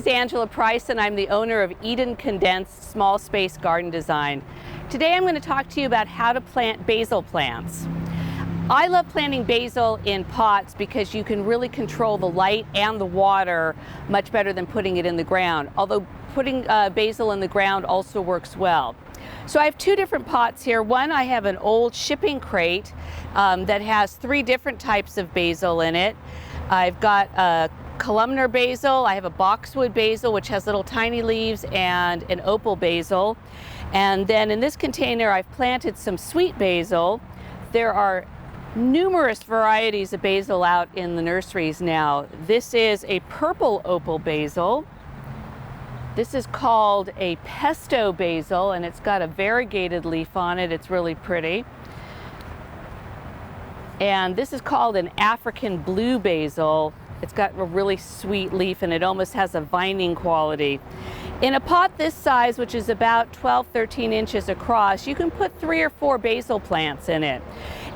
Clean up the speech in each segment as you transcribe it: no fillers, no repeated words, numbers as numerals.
is Angela Price, and I'm the owner of Eden Condensed Small Space Garden Design. Today I'm going to talk to you about how to plant basil plants. I love planting basil in pots because you can really control the light and the water much better than putting it in the ground, although putting basil in the ground also works well. So I have two different pots here. One, I have an old shipping crate that has three different types of basil in it. I've got a columnar basil, I have a boxwood basil which has little tiny leaves, and an opal basil. And then in this container I've planted some sweet basil. There are numerous varieties of basil out in the nurseries now. This is a purple opal basil. This is called a pesto basil, and it's got a variegated leaf on it. It's really pretty. And this is called an African blue basil. It's got a really sweet leaf and it almost has a vining quality. In a pot this size, which is about 12-13 inches across, you can put 3 or 4 basil plants in it.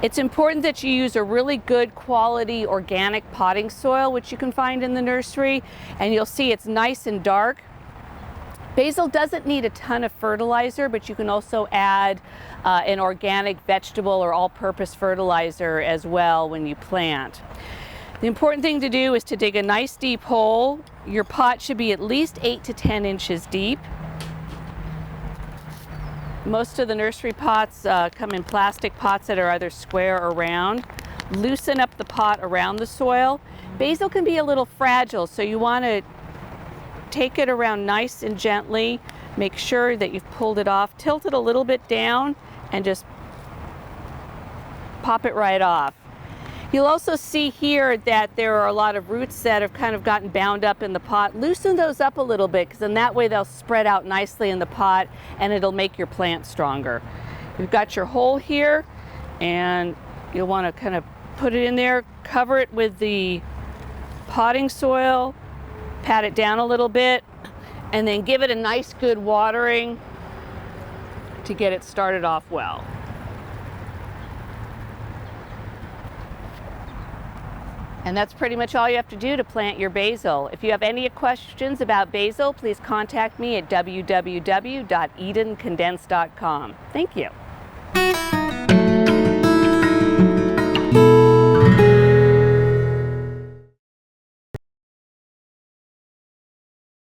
It's important that you use a really good quality organic potting soil, which you can find in the nursery, and you'll see it's nice and dark. Basil doesn't need a ton of fertilizer, but you can also add an organic vegetable or all-purpose fertilizer as well when you plant. The important thing to do is to dig a nice deep hole. Your pot should be at least 8 to 10 inches deep. Most of the nursery pots come in plastic pots that are either square or round. Loosen up the pot around the soil. Basil can be a little fragile, so you want to take it around nice and gently. Make sure that you've pulled it off. Tilt it a little bit down and just pop it right off. You'll also see here that there are a lot of roots that have kind of gotten bound up in the pot. Loosen those up a little bit, because then that way they'll spread out nicely in the pot and it'll make your plant stronger. You've got your hole here, and you'll want to kind of put it in there, cover it with the potting soil, pat it down a little bit, and then give it a nice good watering to get it started off well. And that's pretty much all you have to do to plant your basil. If you have any questions about basil, please contact me at www.edencondensed.com. Thank you.